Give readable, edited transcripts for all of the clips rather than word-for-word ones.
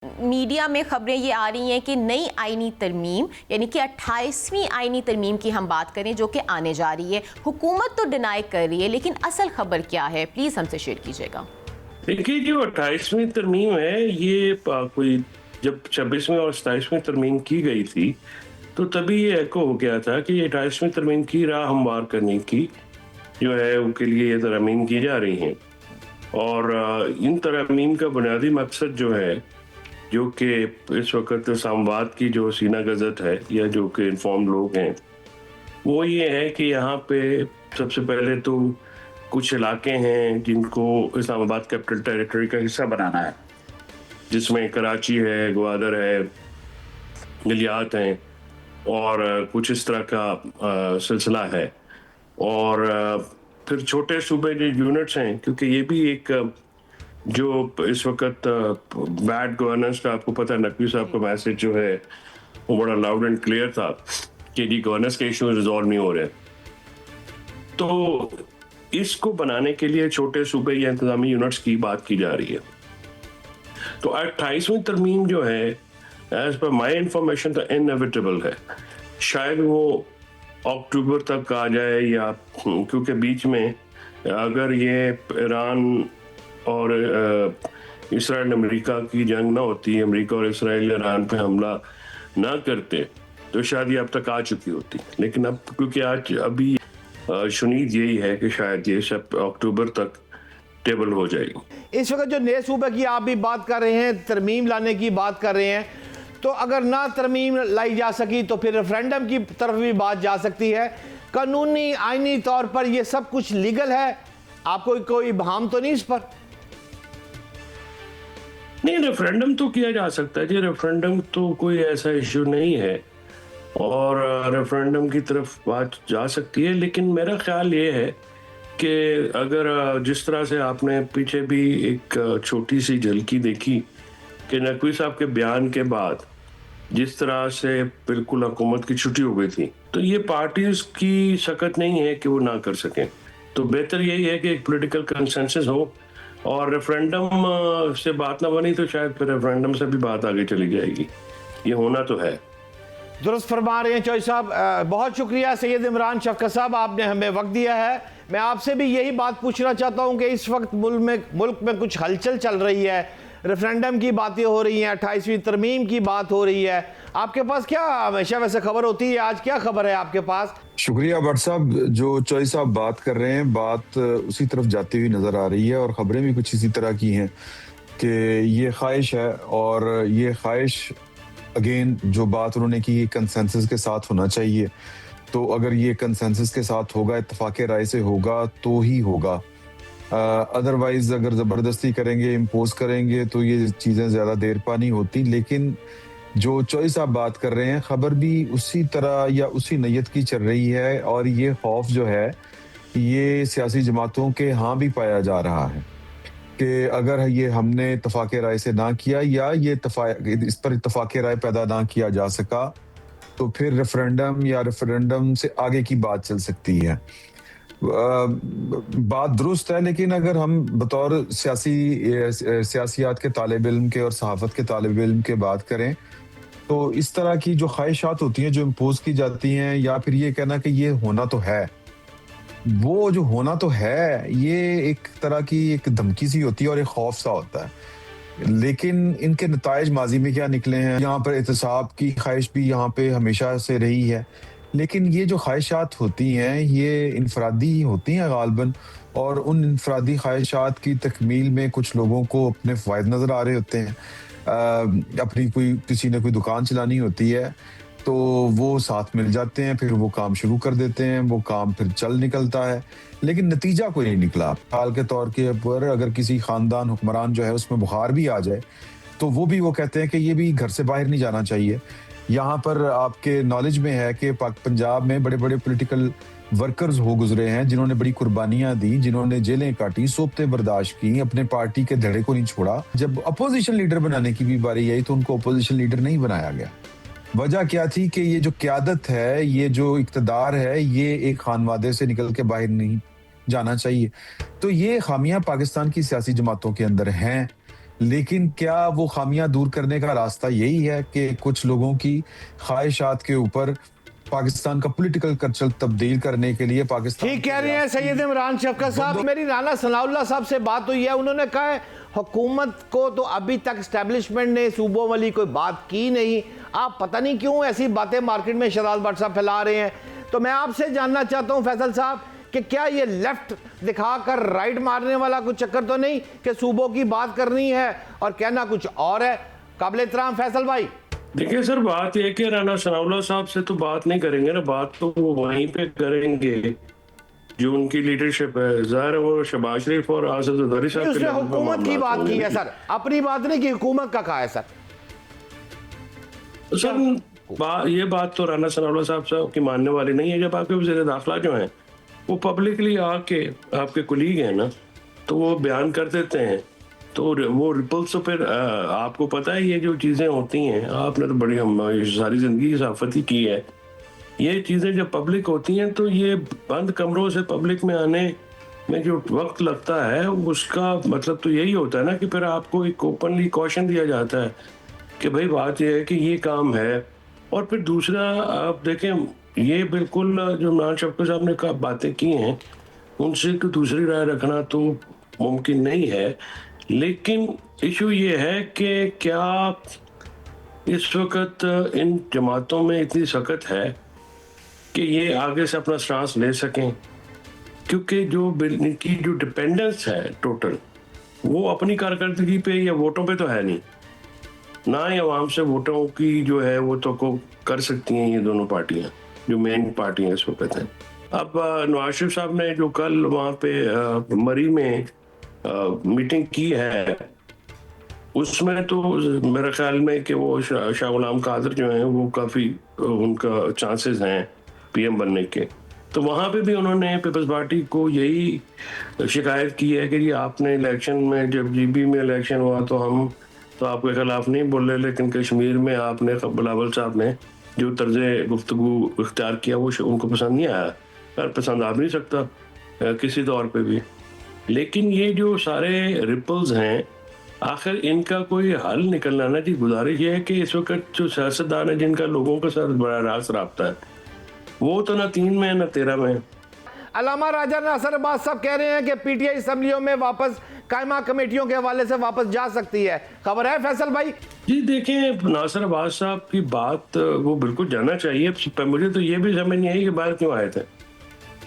Media में खबरें ये आ रही हैं कि नई आईनी तरमीम यानी कि 28वीं आईनी तरमीम की हम बात करें जो कि आने जा रही है, हुकूमत तो डिनाई कर रही है, लेकिन असल खबर क्या है, प्लीज हमसे शेयर कीजिएगा। देखिए, जो 28वीं तरमीम है ये कोई जब 26वीं और 27वीं तरमीम की गई थी तो तभी ये एको हो गया था कि 28वीं तरमीम की राह हमवार करने की जो है उनके लिए ये तरमीम की जा रही हैं। और इन तरमीम का बुनियादी मकसद जो है, जो कि इस वक्त सामवाद की जो सीना गज़ट है या जो कि इन्फॉर्म लोग हैं, वो ये है कि यहाँ पे सबसे पहले तो कुछ इलाके हैं जिनको इस्लामाबाद कैपिटल टेरिटरी का हिस्सा बनाना है, जिसमें कराची है, ग्वादर है, गलियात हैं और कुछ इस तरह का सिलसिला है। और फिर छोटे सूबे जो यूनिट्स हैं, क्योंकि ये भी एक जो इस वक्त बैड गवर्नेंस का आपको पता है, नकवी साहब का मैसेज जो है वो बड़ा लाउड एंड क्लियर था कि जी गवर्नेंस के इशू रिजॉल्व नहीं हो रहे। तो इसको बनाने के लिए छोटे सूबे या इंतजामी यूनिट्स की बात की जा रही है। तो 28वीं तरमीम जो है, एज पर माई इंफॉर्मेशन, तो इनएविटेबल है, शायद वो अक्टूबर तक आ जाए, या क्योंकि बीच में अगर ये ईरान और इसराइल अमेरिका की जंग ना होती, अमेरिका और इसराइल ईरान पे हमला ना करते, तो शायद ये अब तक आ चुकी होती। लेकिन अब क्योंकि आज अभी शुनीद यही है कि शायद ये सब अक्टूबर तक टेबल हो जाएगी। इस वक्त जो नए सूबे की आप भी बात कर रहे हैं, तरमीम लाने की बात कर रहे हैं, तो अगर ना तरमीम लाई जा सकी तो फिर रेफरेंडम की तरफ भी बात जा सकती है। कानूनी आईनी तौर पर यह सब कुछ लीगल है, आपको कोई इब्हाम तो नहीं इस पर? नहीं, रेफरेंडम तो किया जा सकता है जी, रेफरेंडम तो कोई ऐसा इश्यू नहीं है और रेफरेंडम की तरफ बात जा सकती है। लेकिन मेरा ख्याल ये है कि अगर जिस तरह से आपने पीछे भी एक छोटी सी झलकी देखी कि नकवी साहब के बयान के बाद जिस तरह से बिल्कुल हुकूमत की छुट्टी हो गई थी, तो ये पार्टीज की शकत नहीं है कि वो ना कर सकें। तो बेहतर यही है कि एक पॉलिटिकल कंसेंसस हो, और रेफरेंडम से बात ना बनी तो शायद फिर रेफरेंडम से भी बात आगे चली जाएगी। ये होना तो है। दुरुस्त फरमा रहे हैं चौधरी साहब। बहुत शुक्रिया सैयद इमरान शफकत साहब, आपने हमें वक्त दिया है। मैं आपसे भी यही बात पूछना चाहता हूं कि इस वक्त मुल्क में कुछ हलचल चल रही है, रेफरेंडम की बातें हो रही हैं, 28वीं तरमीम की बात हो रही है, आपके पास क्या हमेशा वैसे खबर होती है, आज क्या खबर है आपके पास? शुक्रिया भट्ट साहब, जो चौधरी साहब बात कर रहे हैं, बात उसी तरफ जाती हुई नजर आ रही है और खबरें भी कुछ इसी तरह की हैं कि ये ख्वाहिश है, और ये ख्वाहिश अगेन जो बात उन्होंने की कंसेंसस के साथ होना चाहिए। तो अगर ये कंसेंसस के साथ होगा, इत्तफाक राय से होगा तो ही होगा, अदरवाइज अगर ज़बरदस्ती करेंगे, इम्पोज करेंगे तो ये चीज़ें ज़्यादा देर पा नहीं होती। लेकिन जो चौधरी साहब बात कर रहे हैं, खबर भी उसी तरह या उसी नीयत की चल रही है, और ये खौफ जो है ये सियासी जमातों के यहाँ भी पाया जा रहा है कि अगर ये हमने इत्तफाक राय से ना किया या ये इस पर इत्तफाक राय पैदा ना किया जा सका तो फिर रेफरेंडम या रेफरेंडम से आगे की बात चल सकती है। बात दुरुस्त है, लेकिन अगर हम बतौर सियासियात के तालिब इल्म के और सहाफत के तालिब इल्म के बात करें, तो इस तरह की जो ख्वाहिशात होती हैं जो इम्पोज की जाती हैं, या फिर ये कहना कि ये होना तो है, वो जो होना तो है ये एक तरह की एक धमकी सी होती है और एक खौफ सा होता है। लेकिन इनके नताइज माजी में क्या निकले हैं, यहाँ पर एहतसाब की ख्वाहिश भी यहाँ पे हमेशा से रही है, लेकिन ये जो ख्वाहिशात होती हैं ये इनफरादी ही होती हैं गालबन, और उन इनफरादी ख्वाहिशात की तकमील में कुछ लोगों को अपने फ़ायदे नज़र आ रहे होते हैं। अपनी किसी ने कोई दुकान चलानी होती है तो वो साथ मिल जाते हैं, फिर वो काम शुरू कर देते हैं, वो काम फिर चल निकलता है, लेकिन नतीजा कोई नहीं निकला। हाल के तौर के पर अगर किसी खानदान हुक्मरान जो है उसमें बुखार भी आ जाए तो वो कहते हैं कि ये भी घर से बाहर नहीं जाना चाहिए। यहाँ पर आपके नॉलेज में है कि पंजाब में बड़े बड़े पॉलिटिकल वर्कर्स हो गुजरे हैं जिन्होंने बड़ी कुर्बानियां दी, जिन्होंने जेलें काटी, सोबतें बर्दाश्त की, अपने पार्टी के धड़े को नहीं छोड़ा। जब अपोजिशन लीडर बनाने की भी बारी आई तो उनको अपोजिशन लीडर नहीं बनाया गया। वजह क्या थी कि ये जो क़यादत है, ये जो इक़्तिदार है, ये एक खानवादे से निकल के बाहर नहीं जाना चाहिए। तो ये खामियां पाकिस्तान की सियासी जमातों के अंदर हैं, लेकिन क्या वो खामियां दूर करने का रास्ता यही है कि कुछ लोगों की ख्वाहिशात के ऊपर पाकिस्तान का पॉलिटिकल कल्चर तब्दील करने के लिए पाकिस्तान ठीक कह रहे हैं सैयद इमरान शफकत साहब। मेरी राना सनाउल्लाह साहब से बात हुई है, उन्होंने कहा है हुकूमत को तो अभी तक एस्टेब्लिशमेंट ने सूबों वाली कोई बात की नहीं। आप पता नहीं क्यों ऐसी बातें मार्केट में शहजाद भट्ट साहब फैला रहे हैं। तो मैं आपसे जानना चाहता हूं फैसल साहब कि क्या ये लेफ्ट दिखाकर राइट मारने वाला कुछ चक्कर तो नहीं कि सूबों की बात करनी है और कहना कुछ और है। काबिल एहतराम फैसल भाई। देखिए सर, बात यह कि राना सनाउल्लाह साहब से तो बात नहीं करेंगे ना, बात तो वो वहीं पे करेंगे जो उनकी लीडरशिप है। ज़ाहिर है वो शहबाज शरीफ और आसद ज़रदारी साहब के उसने लेवल पे हुकूमत की मामला बात की होंगे। है सर, अपनी बात नहीं की, हुकूमत का कहा है सर। ये बात तो राना सनाउल्लाह साहब की मानने वाली नहीं है। जब आपके वज़ीर दाखिला जो हैं वो पब्लिकली आके आपके कुलीग हैं ना, तो वो बयान कर देते हैं, तो वो रिपल्स तो फिर आपको पता है ये जो चीज़ें होती हैं, आपने तो बड़ी सारी ज़िंदगी सहाफ़ती की है, ये चीज़ें जब पब्लिक होती हैं तो ये बंद कमरों से पब्लिक में आने में जो वक्त लगता है उसका मतलब तो यही होता है ना कि फिर आपको एक ओपनली कॉशन दिया जाता है कि भाई बात यह है कि ये काम है। और फिर दूसरा आप देखें, ये बिल्कुल जो इमरान शफकत साहब ने बातें की हैं उनसे तो दूसरी राय रखना तो मुमकिन नहीं है। लेकिन इशू ये है कि क्या इस वक्त इन जमातों में इतनी सख्त है कि ये आगे से अपना स्टांस ले सकें, क्योंकि जो इनकी जो डिपेंडेंस है टोटल वो अपनी कारकर्दगी पे या वोटों पे तो है नहीं, ना ही अवाम से वोटों की जो है वो तो को कर सकती हैं ये दोनों पार्टियां जो मेन पार्टियां इस वक्त हैं। अब नवाज शरीफ साहब ने जो कल वहाँ पे मरी में मीटिंग की है उसमें तो मेरे ख्याल में कि वो शाह गुलाम कादर जो हैं वो काफ़ी उनका चांसेस हैं पीएम बनने के। तो वहाँ पे भी उन्होंने पीपल्स पार्टी को यही शिकायत की है कि जी आपने इलेक्शन में जब जीबी में इलेक्शन हुआ तो हम तो आपके खिलाफ नहीं बोले, लेकिन कश्मीर में आपने बिलावल साहब ने जो तर्ज गुफ्तगू इख्तियार किया वो उनको पसंद नहीं आया। यार पसंद आ भी नहीं सकता किसी तौर पे भी। लेकिन ये जो सारे रिपल्स हैं आखिर इनका कोई हल निकलना ना जी। गुजारिश ये है कि इस वक्त जो सियासतदान है जिनका लोगों के साथ बड़ा रास रब्ता है वो तो ना 3 में ना 13 में। अल्लामा राजा नासिर अब्बास साहब कह रहे हैं कि पीटीआई असम्बलियों में वापस कायमा कमेटियों के हवाले से वापस जा सकती है, खबर है फैसल भाई? जी देखें, नासिर अब्बास साहब की बात वो बिल्कुल जाना चाहिए। मुझे तो ये भी समझ नहीं आई कि बाहर क्यों आए थे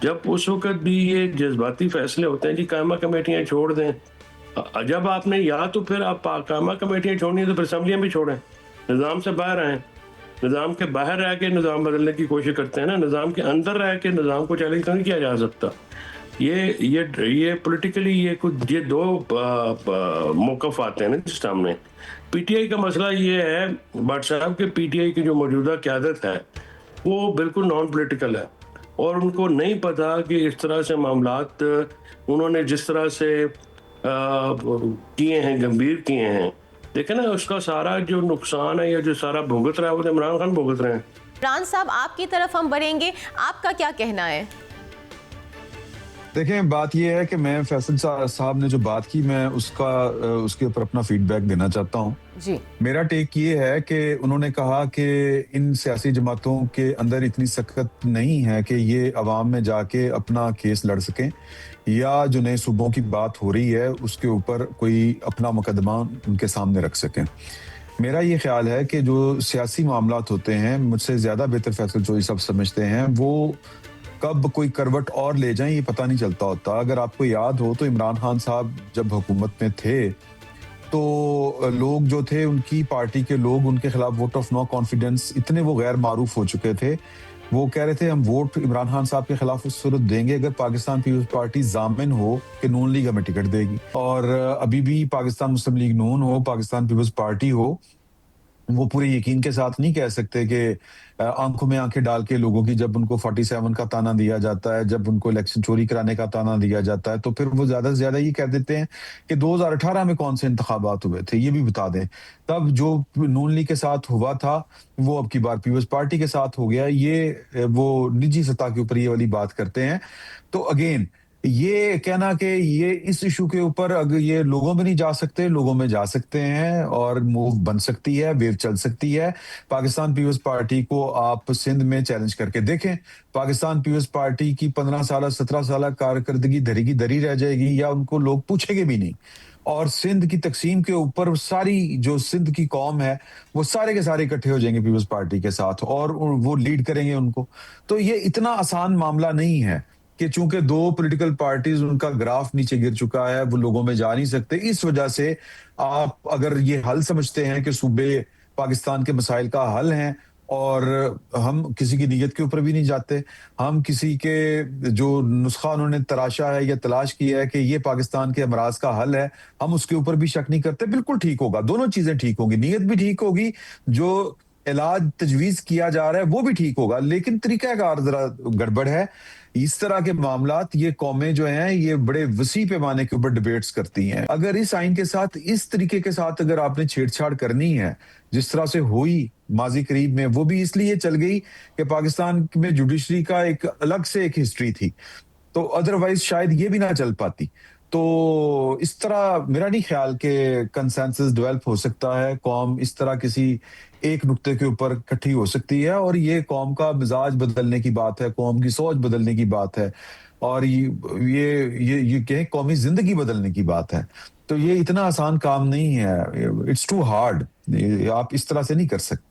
जब उस वक्त भी ये जज्बाती फैसले होते हैं जी कायमा कमेटियां छोड़ दें। जब आपने या तो फिर आप कायमा कमेटियां छोड़नी है तो फिर असम्बलियां भी छोड़ें, निज़ाम से बाहर आएँ। निज़ाम के बाहर रह के निज़ाम बदलने की कोशिश करते हैं ना, निज़ाम के अंदर रह के निज़ाम को चैलेंज नहीं किया जा सकता। ये पॉलिटिकली ये दो मौक़िफ़ आते हैं ना जिस सामने। पीटीआई का मसला ये है भट्ट साहब के पीटीआई की जो मौजूदा क़यादत है वो बिल्कुल नॉन पॉलिटिकल है और उनको नहीं पता कि इस तरह से मामलात उन्होंने जिस तरह से किए हैं, गंभीर किए हैं, देखे ना उसका सारा जो नुकसान है या जो सारा भुगत रहा है वो तो इमरान खान भुगत रहे हैं। इमरान साहब आपकी तरफ हम बढ़ेंगे, आपका क्या कहना है? देखें, बात यह है कि मैं फैसल साहब ने जो बात की मैं उसके ऊपर अपना फीडबैक देना चाहता हूं। जी मेरा टेक ये है कि उन्होंने कहा कि इन सियासी जमातों के अंदर इतनी सख्त नहीं है कि ये अवाम में जाके अपना केस लड़ सकें या जो नए सूबों की बात हो रही है उसके ऊपर कोई अपना मुकदमा उनके सामने रख सकें। मेरा ये ख्याल है कि जो सियासी मामलात होते हैं, मुझसे ज्यादा बेहतर फैसल जो सब समझते हैं, वो कब कोई करवट और ले जाएं ये पता नहीं चलता होता। अगर आपको याद हो तो इमरान खान साहब जब हुकूमत में थे तो लोग जो थे उनकी पार्टी के लोग उनके खिलाफ वोट ऑफ नो कॉन्फिडेंस इतने वो गैर मारूफ हो चुके थे, वो कह रहे थे हम वोट इमरान खान साहब के खिलाफ उस सूरत देंगे अगर पाकिस्तान पीपल्स पार्टी जामिन हो कि नून लीग हमें टिकट देगी। और अभी भी पाकिस्तान मुस्लिम लीग नून हो, पाकिस्तान पीपल्स पार्टी हो, वो पूरे यकीन के साथ नहीं कह सकते कि आंखों में आंखें डाल के लोगों की जब उनको 47 का ताना दिया जाता है, जब उनको इलेक्शन चोरी कराने का ताना दिया जाता है, तो फिर वो ज्यादा से ज्यादा ये कह देते हैं कि 2018 में कौन से इंतखाबात हुए थे ये भी बता दें। तब जो नून लीग के साथ हुआ था वो अब की बार पीपल्स पार्टी के साथ हो गया। ये वो निजी सतह के ऊपर ये वाली बात करते हैं। तो अगेन ये कहना कि ये इस इशू के ऊपर अगर ये लोगों में नहीं जा सकते, लोगों में जा सकते हैं और मूव बन सकती है, वेव चल सकती है। पाकिस्तान पीपल्स पार्टी को आप सिंध में चैलेंज करके देखें। पाकिस्तान पीपल्स पार्टी की 15 साल 17 साल कारकर्दगी धरी की धरी रह जाएगी या उनको लोग पूछेंगे भी नहीं। और सिंध की तकसीम के ऊपर सारी जो सिंध की कौम है वो सारे के सारे इकट्ठे हो जाएंगे पीपल्स पार्टी के साथ और वो लीड करेंगे उनको। तो ये इतना आसान मामला नहीं है कि चूंकि दो पॉलिटिकल पार्टीज उनका ग्राफ नीचे गिर चुका है, वो लोगों में जा नहीं सकते। इस वजह से आप अगर ये हल समझते हैं कि सूबे पाकिस्तान के मसाइल का हल हैं और हम किसी की नीयत के ऊपर भी नहीं जाते, हम किसी के जो नुस्खा उन्होंने तराशा है या तलाश किया है कि ये पाकिस्तान के अमराज का हल है, हम उसके ऊपर भी शक नहीं करते। बिल्कुल ठीक होगा, दोनों चीजें ठीक होंगी, नीयत भी ठीक होगी, जो इलाज तजवीज किया जा रहा है वो भी ठीक होगा, लेकिन तरीकाकार जरा गड़बड़ है। इस तरह के मामलात ये कौमें जो हैं ये बड़े वसी पैमाने के ऊपर डिबेट्स करती हैं। अगर इस आइन के साथ इस तरीके के साथ अगर आपने छेड़छाड़ करनी है जिस तरह से हुई माजी करीब में, वो भी इसलिए चल गई कि पाकिस्तान में जुडिशरी का एक अलग से एक हिस्ट्री थी, तो अदरवाइज शायद ये भी ना चल पाती। तो इस तरह मेरा नहीं ख्याल कि कंसेंसस डेवलप हो सकता है, कौम इस तरह किसी एक नुक्ते के ऊपर इकट्ठी हो सकती है। और ये कौम का मिजाज बदलने की बात है, कौम की सोच बदलने की बात है, और ये कहें कौमी जिंदगी बदलने की बात है। तो ये इतना आसान काम नहीं है, इट्स टू हार्ड, आप इस तरह से नहीं कर सकते।